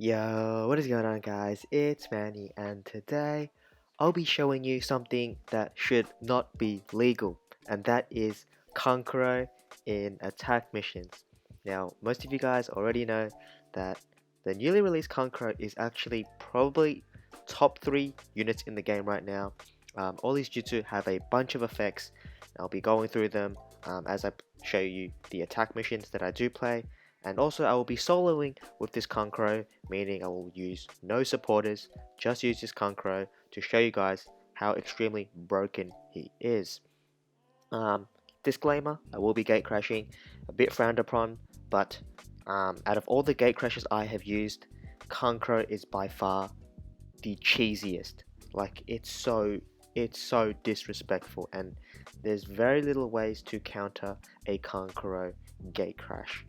Yo, what is going on, guys? It's Manny, and today I'll be showing you something that should not be legal, and that is Conqueror in attack missions. Now, most of you guys already know that the newly released Conqueror is actually probably top 3 units in the game right now. All these jutsu have a bunch of effects. I'll be going through them as I show you the attack missions that I do play, and also I will be soloing with this Kankuro, meaning I will use no supporters, just use this Kankuro to show you guys how extremely broken he is. Um, Disclaimer, I will be gate crashing, a bit frowned upon, but out of all the gate crashes I have used, Kankuro is by far the cheesiest. Like it's so disrespectful, and there's very little ways to counter a Kankuro gate crash.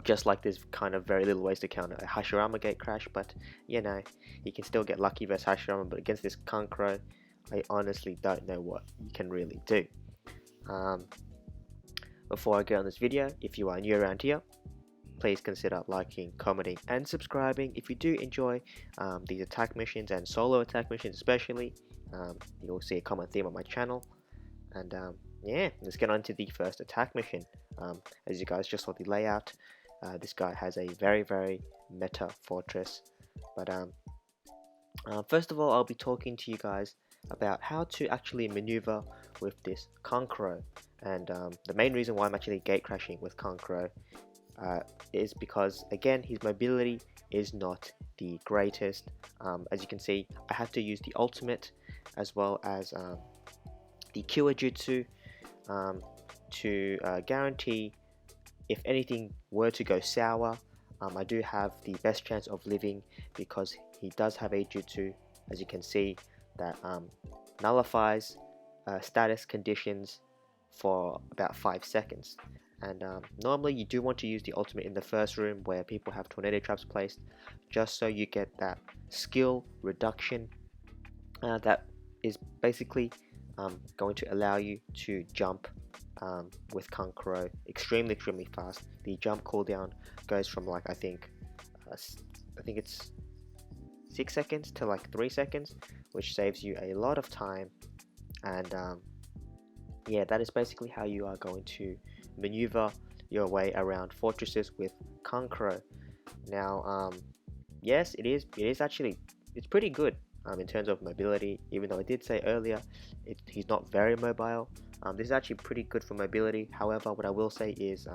Just like there's kind of very little ways to counter a Hashirama gate crash, but you know, you can still get lucky versus Hashirama, but against this Kankuro, I honestly don't know what you can really do. Um, Before I get on this video, if you are new around here, please consider liking, commenting, and subscribing. If you do enjoy these attack missions and solo attack missions especially, you'll see a common theme on my channel. And yeah, let's get on to the first attack mission. As you guys just saw the layout, this guy has a very meta fortress. But first of all, I'll be talking to you guys about how to actually maneuver with this Conqueror. And the main reason why I'm actually gate crashing with Conqueror is because, again, his mobility is not the greatest. As you can see, I had to use the ultimate as well as the Cure Jutsu to guarantee if anything were to go sour, I do have the best chance of living because he does have a jutsu, as you can see, that nullifies status conditions for about 5 seconds. And normally you do want to use the ultimate in the first room where people have tornado traps placed, just so you get that skill reduction that is basically going to allow you to jump with Kankuro extremely fast. The jump cooldown goes from like I think it's 6 seconds to like 3 seconds, which saves you a lot of time. And yeah, that is basically how you are going to maneuver your way around fortresses with Kankuro. Now, yes, it is actually, it's pretty good in terms of mobility, even though I did say earlier he's not very mobile. This is actually pretty good for mobility. However, what I will say is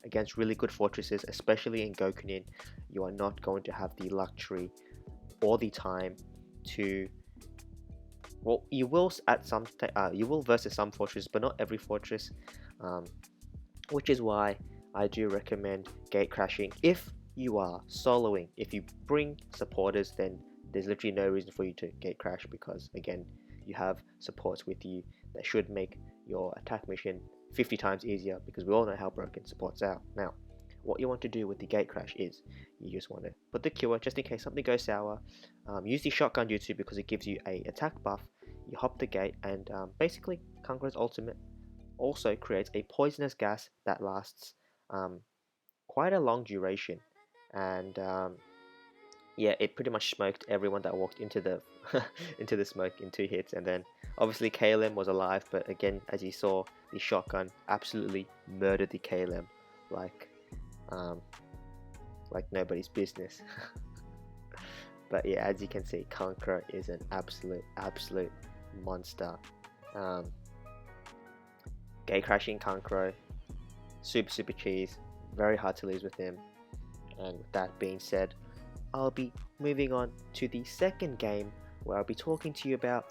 against really good fortresses, especially in Gokunin, you are not going to have the luxury or the time to, well, you will at some you will versus some fortresses, but not every fortress, which is why I do recommend gate crashing if you are soloing. If you bring supporters, then there's literally no reason for you to gate crash, because again, you have supports with you that should make your attack mission 50 times easier, because we all know how broken supports are. Now, what you want to do with the gate crash is you just want to put the cure just in case something goes sour. Use the shotgun jutsu because it gives you a attack buff. You hop the gate, and basically Conqueror's ultimate also creates a poisonous gas that lasts quite a long duration. And yeah, it pretty much smoked everyone that walked into the into the smoke in 2 hits. And then obviously KLM was alive, but again, as you saw, the shotgun absolutely murdered the KLM like um, like nobody's business. But yeah, as you can see, Conqueror is an absolute monster. um, Gate crashing Kankuro, super cheese, very hard to lose with him. And with that being said, I'll be moving on to the second game, where I'll be talking to you about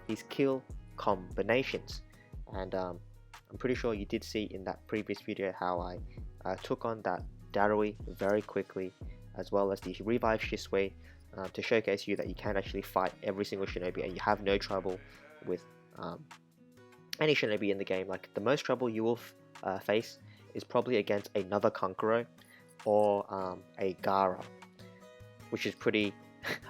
his kill combinations. And I'm pretty sure you did see in that previous video how I took on that Darui very quickly, as well as the Revive Shisui, to showcase you that you can actually fight every single shinobi and you have no trouble with any shinobi in the game. Like, the most trouble you will face is probably against another Kankuro or a Gara, which is pretty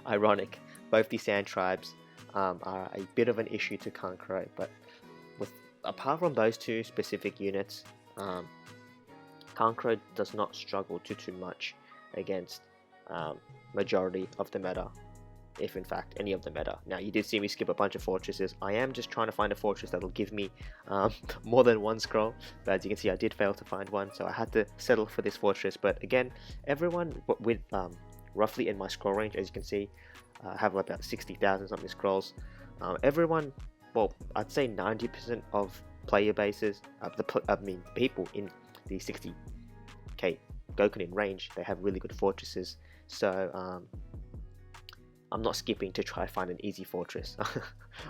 ironic. Both the Sand Tribes are a bit of an issue to Kankuro, but apart from those two specific units, Kankuro does not struggle too much against majority of the meta, if in fact any of the meta. Now, you did see me skip a bunch of fortresses. I am just trying to find a fortress that'll give me more than one scroll, but as you can see I did fail to find one, so I had to settle for this fortress. But again, everyone with roughly in my scroll range, as you can see, have about 60,000 something scrolls. Everyone, well, I'd say 90% of player bases, people in the 60k Gokunin range, they have really good fortresses. So I'm not skipping to try find an easy fortress.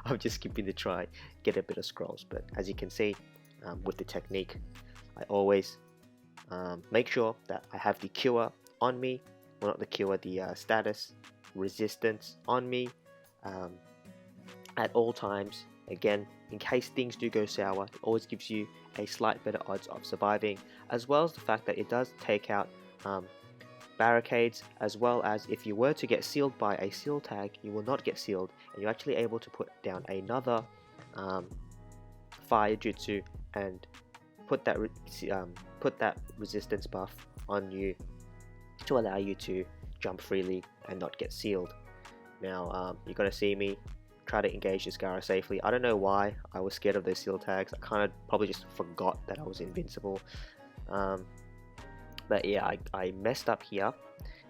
I'm just skipping to try get a bit of scrolls. But as you can see, with the technique, I always make sure that I have the cure on me. Well, not the cure, the status resistance on me at all times. Again, in case things do go sour, it always gives you a slight better odds of surviving, as well as the fact that it does take out barricades, as well as if you were to get sealed by a seal tag, you will not get sealed, and you're actually able to put down another fire jutsu and put that resistance buff on you to allow you to jump freely and not get sealed. Now you're gonna see me try to engage this Gaara safely. I don't know why I was scared of those seal tags. I kind of probably just forgot that I was invincible. But yeah, I messed up here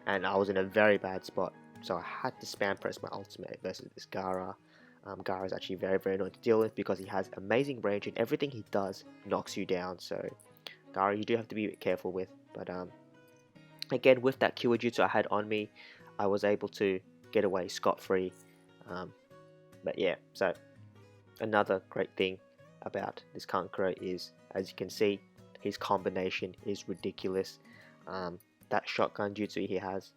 and I was in a very bad spot, so I had to spam press my ultimate versus this Gaara. Gaara is actually very annoying to deal with because he has amazing range and everything he does knocks you down. So Gaara you do have to be a bit careful with. But again, with that Cure Jutsu I had on me, I was able to get away scot-free. But yeah, so another great thing about this Kankuro is, as you can see, his combination is ridiculous. That shotgun jutsu he has,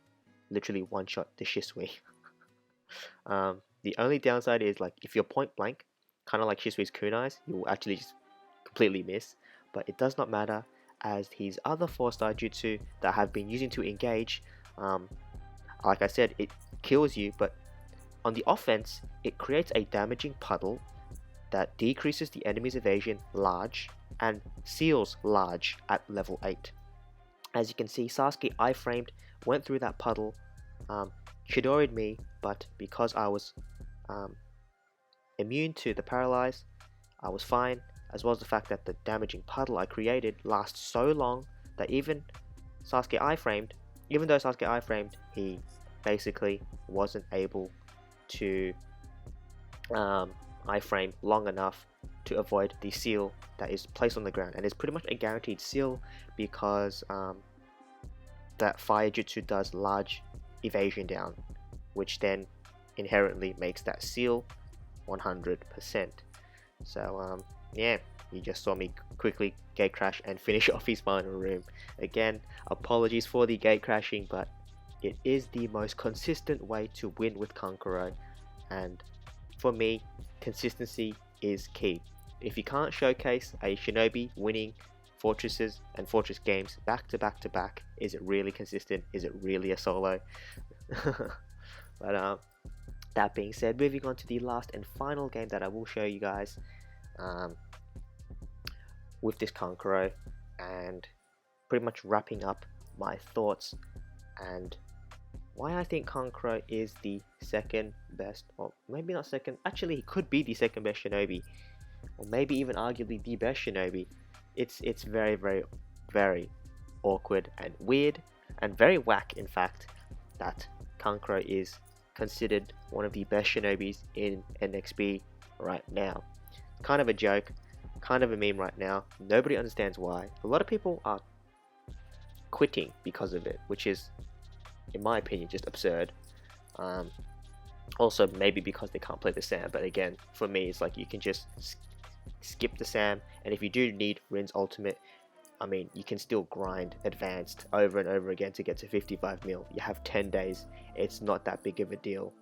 literally one shot the Shisui. The only downside is, like, if you're point blank, kind of like Shisui's kunais, you will actually just completely miss. But it does not matter, as his other 4-star jutsu that I have been using to engage, like I said, it kills you, but on the offense, it creates a damaging puddle that decreases the enemy's evasion large and seals large at level 8. As you can see, Sasuke iframed, went through that puddle, Chidori'd me, but because I was immune to the paralyze, I was fine, as well as the fact that the damaging puddle I created lasts so long that even though Sasuke iframed, he basically wasn't able to iframe long enough to avoid the seal that is placed on the ground, and it's pretty much a guaranteed seal because that fire jutsu does large evasion down, which then inherently makes that seal 100%. So yeah, you just saw me quickly gate crash and finish off his final room. Again, apologies for the gate crashing, but it is the most consistent way to win with Kankuro, and for me, consistency is key. If you can't showcase a shinobi winning fortresses and fortress games back to back, is it really consistent? Is it really a solo? But that being said, moving on to the last and final game that I will show you guys with this Kankuro, and pretty much wrapping up my thoughts and why I think Kankuro is the second best, or maybe not second, actually he could be the second best shinobi, or maybe even arguably the best shinobi. It's very awkward and weird and very whack, in fact, that Kankuro is considered one of the best shinobis in NxB right now. Kind of a joke, kind of a meme right now. Nobody understands why. A lot of people are quitting because of it, which is, in my opinion, just absurd. Also maybe because they can't play the Sam, but again, for me it's like you can just skip the Sam, and if you do need Rin's ultimate, I mean, you can still grind advanced over and over again to get to 55 mil. You have 10 days, it's not that big of a deal.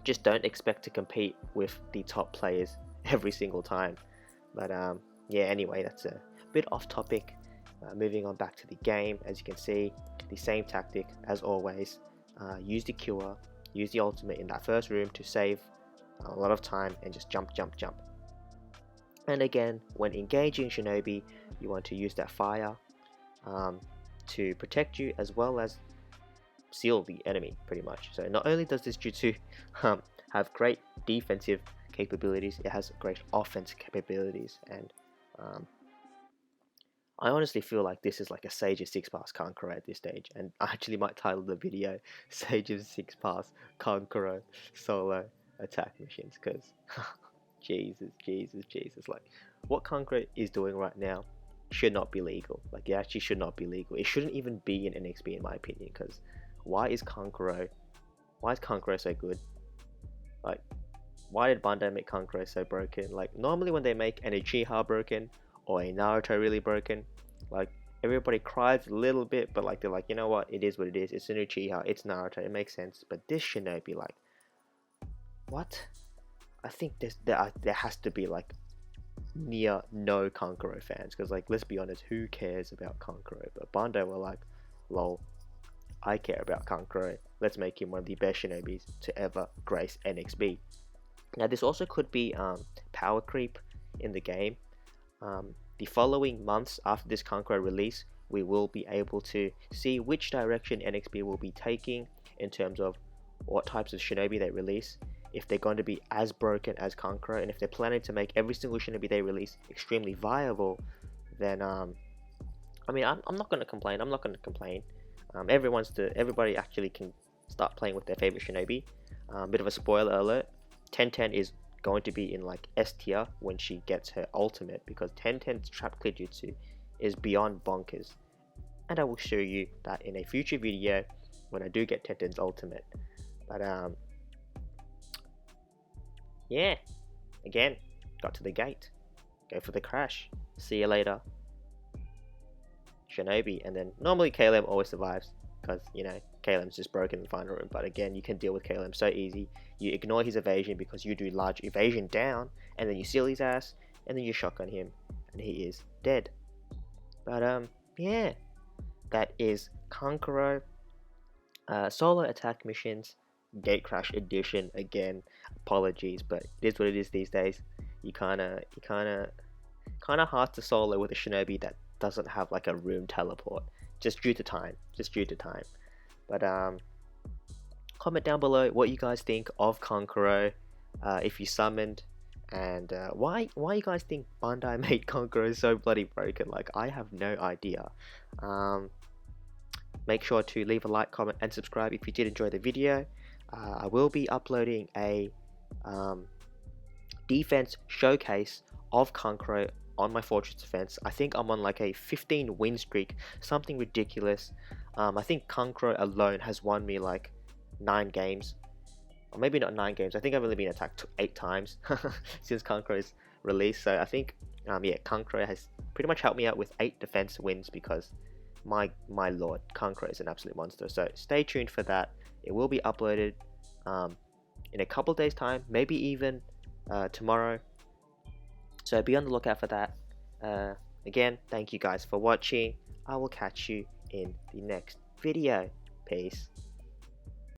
Just don't expect to compete with the top players every single time. But yeah, anyway, that's a bit off topic. Moving on back to the game, as you can see, the same tactic as always. Use the cure, use the ultimate in that first room to save a lot of time, and just jump. And again, when engaging shinobi, you want to use that fire. to protect you as well as seal the enemy pretty much. So not only does this jutsu have great defensive capabilities, it has great offensive capabilities, and I honestly feel like this is like a Sage of 6 pass Conqueror at this stage, and I actually might title the video Sage of 6 pass Conqueror solo attack missions, because Jesus, like what Conqueror is doing right now should not be legal. Like it actually should not be legal. It shouldn't even be in NxB in my opinion, because why is Conqueror so good? Like why did Bandai make Kankuro so broken? Like normally when they make an Uchiha broken or a Naruto really broken, like everybody cries a little bit, but like they're like, you know what, it is what it is. It's an Uchiha, it's Naruto, it makes sense. But this Shinobi, like, what? I think there has to be like near no Kankuro fans, because like let's be honest, who cares about Kankuro? But Bandai were like, lol, I care about Kankuro. Let's make him one of the best Shinobis to ever grace NxB. Now this also could be power creep in the game. The following months after this Conqueror release, we will be able to see which direction NxB will be taking in terms of what types of Shinobi they release, if they're going to be as broken as Conqueror, and if they're planning to make every single Shinobi they release extremely viable, then I mean I'm not going to complain. Everybody actually can start playing with their favorite Shinobi. Bit of a spoiler alert. 1010 is going to be in like S tier when she gets her ultimate, because 1010's trap clear jutsu is beyond bonkers, and I will show you that in a future video when I do get 1010's ultimate. But yeah, again, got to the gate, go for the crash, see you later Shinobi, and then normally KLM always survives, because you know KLM's just broken in the final room. But again, you can deal with KLM so easy. You ignore his evasion because you do large evasion down, and then you seal his ass, and then you shotgun him, and he is dead. But yeah, that is Kankuro solo attack missions gate crash edition. Again, apologies, but it is what it is these days. You kind of hard to solo with a Shinobi that doesn't have like a room teleport, just due to time. But comment down below what you guys think of Kankuro, if you summoned, and why you guys think Bandai made Kankuro so bloody broken. Like I have no idea. Make sure to leave a like, comment, and subscribe if you did enjoy the video. I will be uploading a defense showcase of Kankuro on my Fortress Defense. I think I'm on like a 15 win streak, something ridiculous. I think Kankuro alone has won me like 9 games, or maybe not 9 games. I think I've only been attacked 8 times since Kankuro's release. So I think yeah, Kankuro has pretty much helped me out with 8 defense wins, because my lord, Kankuro is an absolute monster. So stay tuned for that. It will be uploaded in a couple days time, maybe even tomorrow. So be on the lookout for that. Again, thank you guys for watching. I will catch you in the next video. Peace.